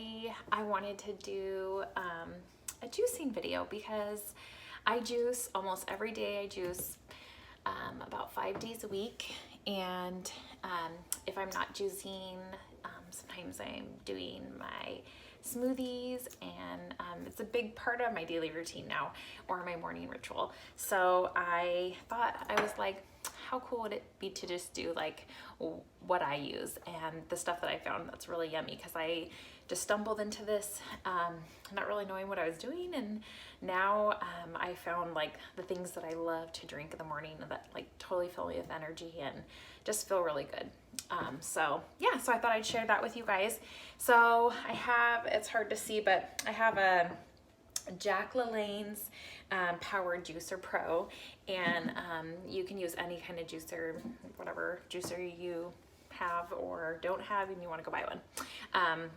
today I wanted to do a juicing video because I juice almost every day. I juice about 5 days a week, and if I'm not juicing, sometimes I'm doing my smoothies, and it's a big part of my daily routine now, or my morning ritual. So I thought, I was like, how cool would it be to just do like what I use and the stuff that I found that's really yummy, because I just stumbled into this not really knowing what I was doing, and now I found like the things that I love to drink in the morning that like totally fill me with energy and just feel really good. So yeah, so I thought I'd share that with you guys. So I have, it's hard to see, but I have a Jack LaLanne's Power Juicer Pro, and you can use any kind of juicer, whatever juicer you have or don't have, and you want to go buy one.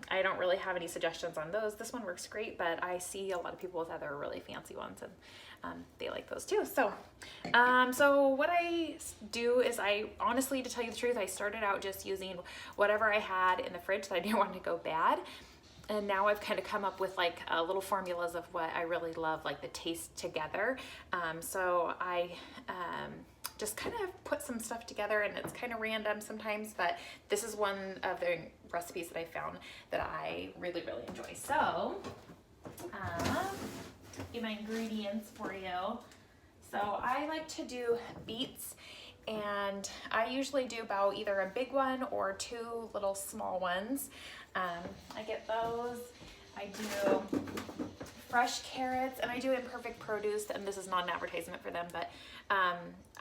I don't really have any suggestions on those. This one works great, but I see a lot of people with other really fancy ones, and they like those too. So so what I do is, I honestly, to tell you the truth, I started out just using whatever I had in the fridge that I didn't want to go bad. And now I've kind of come up with like little formulas of what I really love, like the taste together. So I just kind of put some stuff together, and it's kind of random sometimes, but this is one of the recipes that I found that I really, really enjoy. So get my ingredients for you. So I like to do beets, and I usually do about either a big one or 2 little small ones. I get those. I do fresh carrots, and I do imperfect produce, and this is not an advertisement for them, but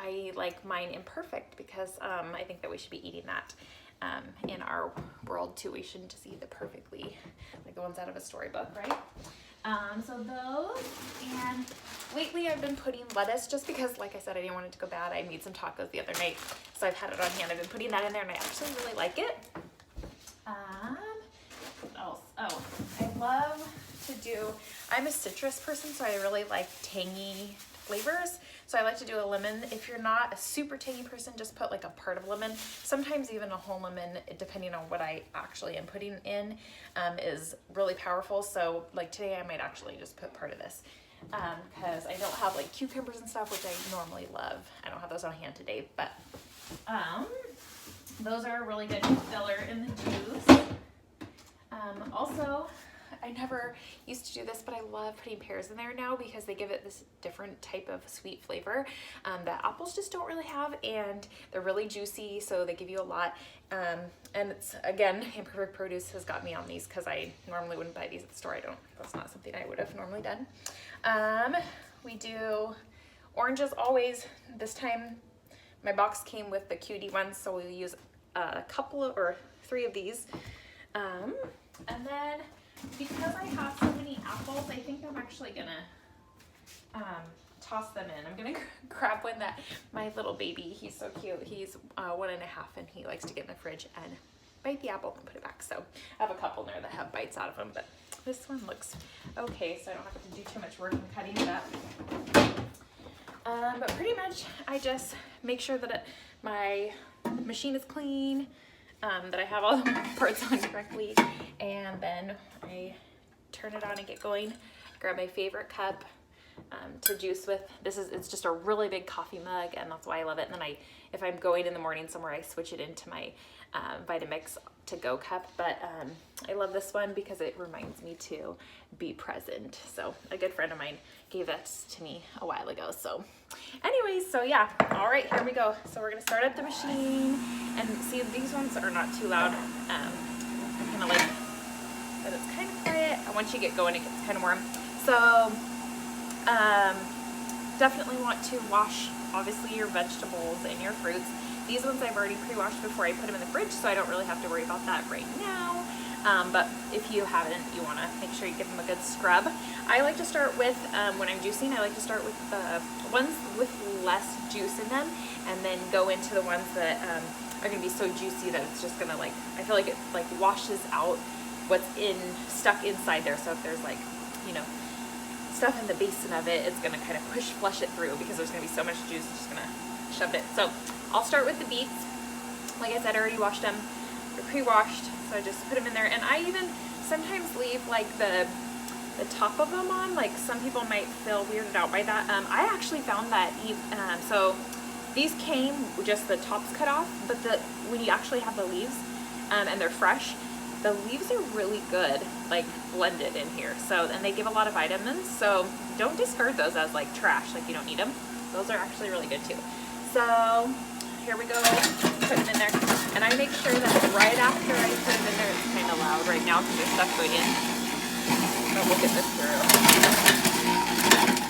I like mine imperfect because I think that we should be eating that in our world too. We shouldn't just eat the perfectly, like the ones out of a storybook, right? So those, and lately I've been putting lettuce, just because, like I said, I didn't want it to go bad. I made some tacos the other night, so I've had it on hand. I've been putting that in there, and I actually really like it. What else? Oh, I love to do, I'm a citrus person, so I really like tangy flavors. So I like to do a lemon. If you're not a super tangy person, just put like a part of lemon. Sometimes even a whole lemon, depending on what I actually am putting in, is really powerful. So like today I might actually just put part of this, because I don't have like cucumbers and stuff, which I normally love. I don't have those on hand today, but those are a really good filler in the juice. Also, I never used to do this, but I love putting pears in there now because they give it this different type of sweet flavor that apples just don't really have, and they're really juicy, so they give you a lot. And it's, again, imperfect produce has got me on these because I normally wouldn't buy these at the store. That's not something I would have normally done. We do oranges always. This time my box came with the cutie ones, so we'll use a couple of, or 3 of these. And then because I have so many apples, I think I'm actually gonna toss them in. I'm gonna grab one that my little baby, he's so cute. He's 1.5, and he likes to get in the fridge and bite the apple and put it back. So I have a couple in there that have bites out of them, but this one looks okay, so I don't have to do too much work in cutting it up. But pretty much I just make sure that my machine is clean, that I have all the parts on correctly, and then I turn it on and get going. Grab my favorite cup to juice with. It's just a really big coffee mug, and that's why I love it. And then if I'm going in the morning somewhere, I switch it into my Vitamix to-go cup. But I love this one because it reminds me to be present. So a good friend of mine gave that to me a while ago. So anyways, so yeah, all right, here we go. So we're gonna start up the machine, and see, these ones are not too loud. I kind of like that it's kind of quiet, and once you get going, it gets kind of warm. So definitely want to wash, obviously, your vegetables and your fruits. These ones I've already pre-washed before I put them in the fridge, so I don't really have to worry about that right now. But if you haven't, you want to make sure you give them a good scrub. I like to start with, when I'm juicing, I like to start with the ones with less juice in them, and then go into the ones that are going to be so juicy that it's just going to, like, I feel like it like washes out what's stuck inside there. So if there's, like, you know, stuff in the basin of it, it's going to kind of flush it through, because there's going to be so much juice, it's just going to shove it. So I'll start with the beets. Like I said, I already washed them. They're pre-washed, so I just put them in there. And I even sometimes leave like the top of them on. Like some people might feel weirded out by that. I actually found that so these came with just the tops cut off, but when you actually have the leaves and they're fresh, the leaves are really good, like blended in here. So, and they give a lot of vitamins, so don't discard those as like trash, like you don't need them. Those are actually really good too. So here we go, put them in there. And I make sure that right after I put them in there, it's kind of loud right now because there's stuff going in. But we'll get this through.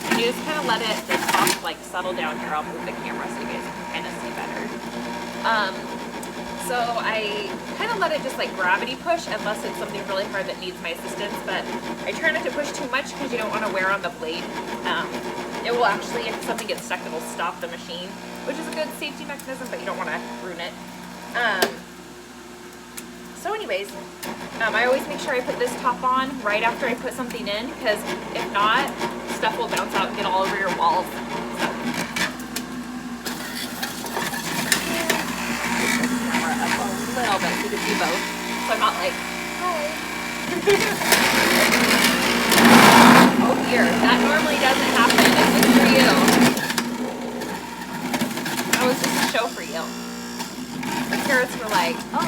And you just kind of let the top like settle down here. I'll move the camera so you guys can kind of see better. So I kind of let it just like gravity push unless it's something really hard that needs my assistance, but I try not to push too much because you don't want to wear on the blade. It will actually, if something gets stuck, it will stop the machine, which is a good safety mechanism, but you don't want to ruin it. So anyways, I always make sure I put this top on right after I put something in, because if not, stuff will bounce out and get all over your walls. A little bit so you can see both, so I'm not like, hi. Oh dear, that normally doesn't happen. It's just for you. That was just a show for you. The carrots were like, oh,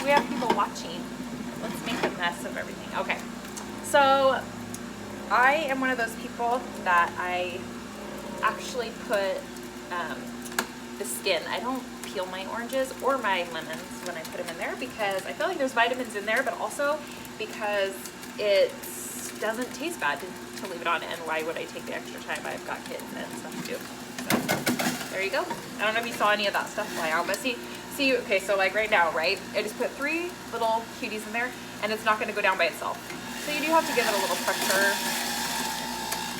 we have people watching. Let's make a mess of everything. Okay, so I am one of those people that I actually put the skin. I don't peel my oranges or my lemons when I put them in there because I feel like there's vitamins in there, but also because it doesn't taste bad to leave it on, and why would I take the extra time? I've got kids and stuff to do. So there you go. I don't know if you saw any of that stuff fly out, but see, okay, so like right now, right? I just put 3 little cuties in there, and it's not going to go down by itself. So you do have to give it a little pressure.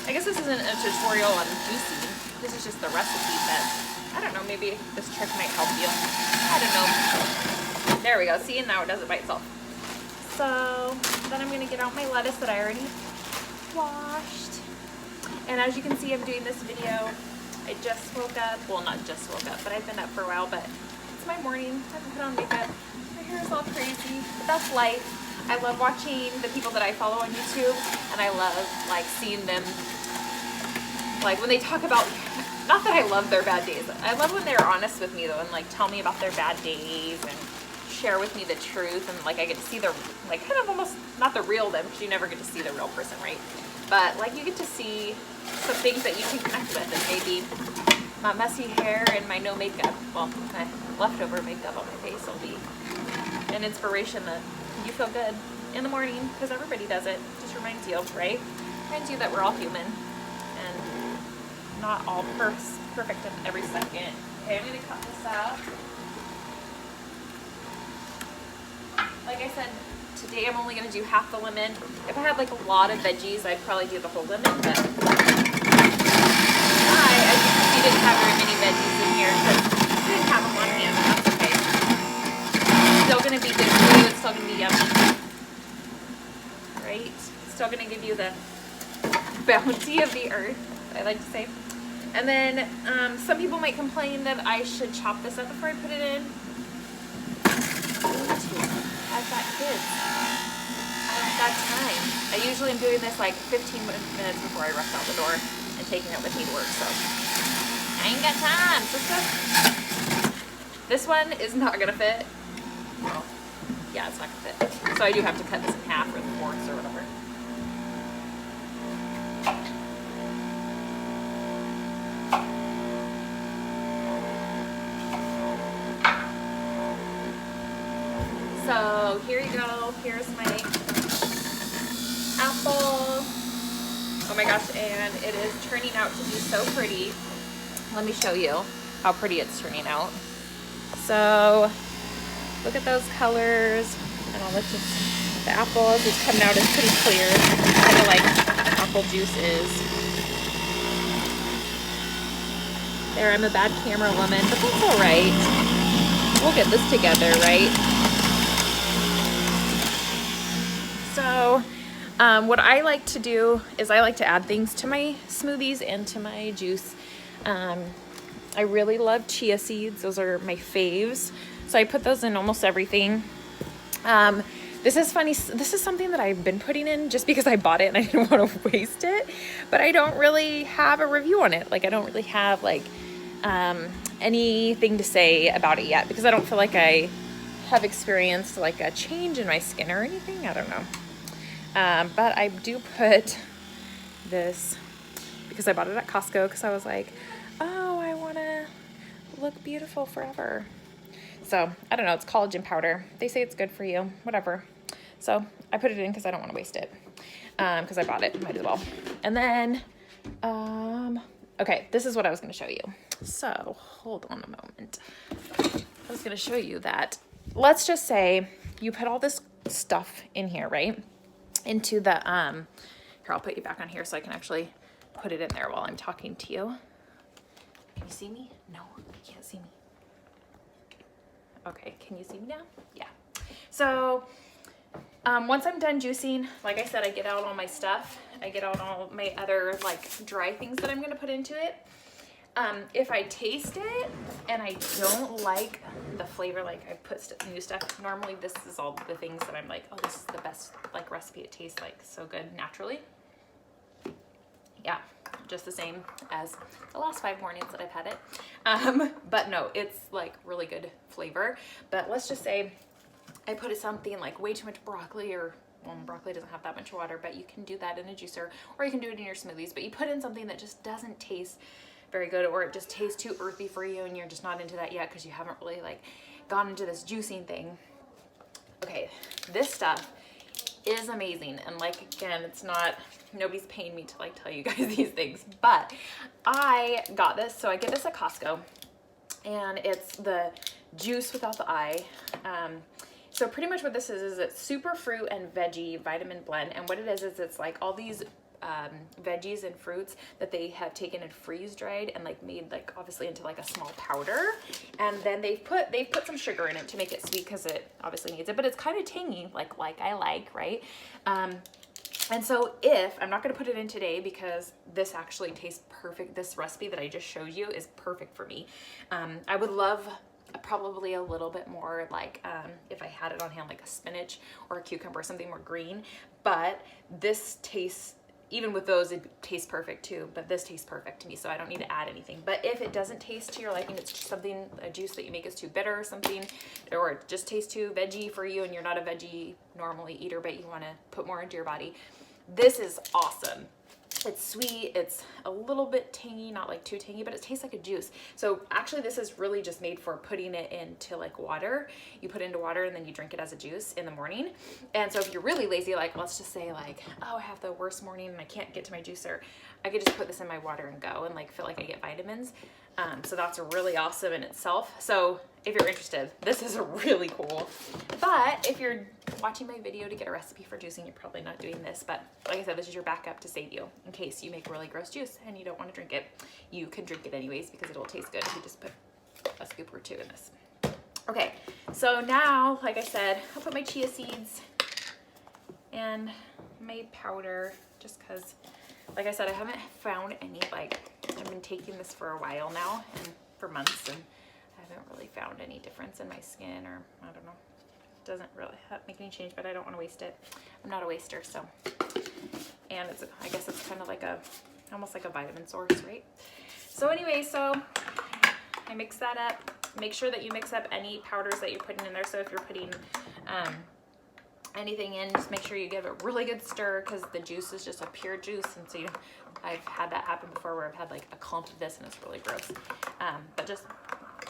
I guess this isn't a tutorial on juicing. This is just the recipe, but I don't know, maybe this trick might help you. I don't know. There we go. See, and now it does it by itself. So then I'm going to get out my lettuce that I already washed. And as you can see, I'm doing this video. I just woke up. Well, not just woke up, but I've been up for a while, but it's my morning. I haven't put on makeup. My hair is all crazy, but that's life. I love watching the people that I follow on YouTube, and I love like seeing them, like when they talk about, not that I love their bad days. I love when they're honest with me though, and like tell me about their bad days and share with me the truth, and like I get to see their, like kind of almost not the real them, because you never get to see the real person, right? But like you get to see some things that you can connect with, and maybe my messy hair and my no makeup, well, my leftover makeup on my face will be an inspiration that you feel good in the morning, because everybody does it. Just reminds you, right? Reminds you that we're all human and not all perfect in every second. Okay, I'm gonna cut this out. Like I said, today I'm only gonna do half the lemon. If I had like a lot of veggies, I'd probably do the whole lemon, but as you can see, didn't have very many veggies in here because I didn't have them on hand. That's okay. It's still gonna be good for you. It's still gonna be yummy, right? It's still gonna give you the bounty of the earth, I like to say. And then some people might complain that I should chop this up before I put it in. I've got kids. I don't got time. I usually am doing this like 15 minutes before I rush out the door and taking it with me to work, so I ain't got time, sister. This one is not gonna fit. Well, yeah, it's not gonna fit. So I do have to cut this in half with forks or whatever. So here you go. Here's my apple. Oh my gosh, and it is turning out to be so pretty. Let me show you how pretty it's turning out. So look at those colors, and I'll let you see the apple as it's coming out is pretty clear, kind of like apple juice is. There, I'm a bad camera woman, but that's all right. We'll get this together, right? So what I like to do is I like to add things to my smoothies and to my juice. I really love chia seeds. Those are my faves. So I put those in almost everything. This is funny. This is something that I've been putting in just because I bought it and I didn't want to waste it, but I don't really have a review on it. Like I don't really have like anything to say about it yet because I don't feel like I have experienced like a change in my skin or anything. I don't know. But I do put this because I bought it at Costco because I was like, oh, I want to look beautiful forever. So I don't know, it's collagen powder. They say it's good for you, whatever. So I put it in because I don't want to waste it because I bought it, might as well. And then, okay, this is what I was going to show you. So hold on a moment. I was going to show you that. Let's just say you put all this stuff in here, right? Into the, here, I'll put you back on here so I can actually put it in there while I'm talking to you. Can you see me? No, you can't see me. Okay, can you see me now? Yeah. So once I'm done juicing, like I said, I get out all my stuff. I get out all my other like dry things that I'm gonna put into it. If I taste it and I don't like the flavor, like I put new stuff, normally this is all the things that I'm like, oh, this is the best like recipe. It tastes like so good naturally. Yeah, just the same as the last 5 mornings that I've had it. But no, it's like really good flavor. But let's just say I put something like way too much broccoli or, well, broccoli doesn't have that much water, but you can do that in a juicer or you can do it in your smoothies. But you put in something that just doesn't taste very good or it just tastes too earthy for you and you're just not into that yet because you haven't really like gone into this juicing thing. Okay, this stuff is amazing. And like, again, it's not, nobody's paying me to like tell you guys these things, but I got this. So I get this at Costco and it's the juice without the I. So pretty much what this is it's super fruit and veggie vitamin blend. And what it is it's like all these veggies and fruits that they have taken and freeze dried and like made like obviously into like a small powder, and then they've put some sugar in it to make it sweet because it obviously needs it, but it's kind of tangy like I like, right? And so if I'm not going to put it in today because this actually tastes perfect, this recipe that I just showed you is perfect for me. I would love probably a little bit more like if I had it on hand like a spinach or a cucumber, something more green, but this tastes, even with those, it tastes perfect too, but this tastes perfect to me, so I don't need to add anything. But if it doesn't taste to your liking, it's just something, a juice that you make is too bitter or something, or it just tastes too veggie for you and you're not a veggie normally eater, but you want to put more into your body, this is awesome. It's sweet, it's a little bit tangy, not like too tangy, but it tastes like a juice. So actually this is really just made for putting it into like water. You put it into water and then you drink it as a juice in the morning. And so if you're really lazy, like let's just say like, oh, I have the worst morning and I can't get to my juicer, I could just put this in my water and go and like feel like I get vitamins. So that's really awesome in itself. So if you're interested, this is really cool. But if you're watching my video to get a recipe for juicing, you're probably not doing this. But like I said, this is your backup to save you in case you make really gross juice and you don't want to drink it. You can drink it anyways because it'll taste good if you just put a scoop or 2 in this. Okay, so now, like I said, I'll put my chia seeds and my powder just because, like I said, I haven't found any, like, I've been taking this for a while now and for months and I haven't really found any difference in my skin, or I don't know. It doesn't really make any change, but I don't want to waste it. I'm not a waster, so. And it's, I guess it's kind of like a, almost like a vitamin source, right? So anyway, so I mix that up. Make sure that you mix up any powders that you're putting in there. So if you're putting anything in, just make sure you give it a really good stir because the juice is just a pure juice. And so I've had that happen before where I've had like a clump of this and it's really gross. But just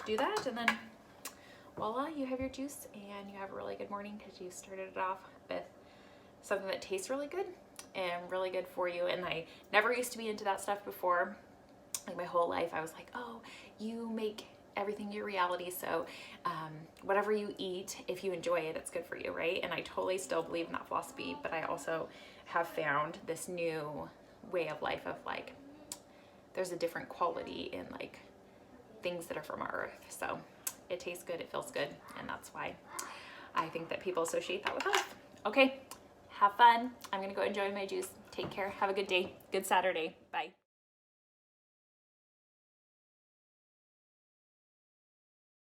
do that and then voila, you have your juice and you have a really good morning because you started it off with something that tastes really good and really good for you. And I never used to be into that stuff before. Like my whole life I was like, oh, you make everything your reality, so whatever you eat, if you enjoy it, it's good for you, right? And I totally still believe in that philosophy, but I also have found this new way of life of like there's a different quality in like things that are from our earth. So it tastes good, it feels good, and that's why I think that people associate that with health. Okay, have fun. I'm gonna go enjoy my juice. Take care, have a good day, good Saturday, bye.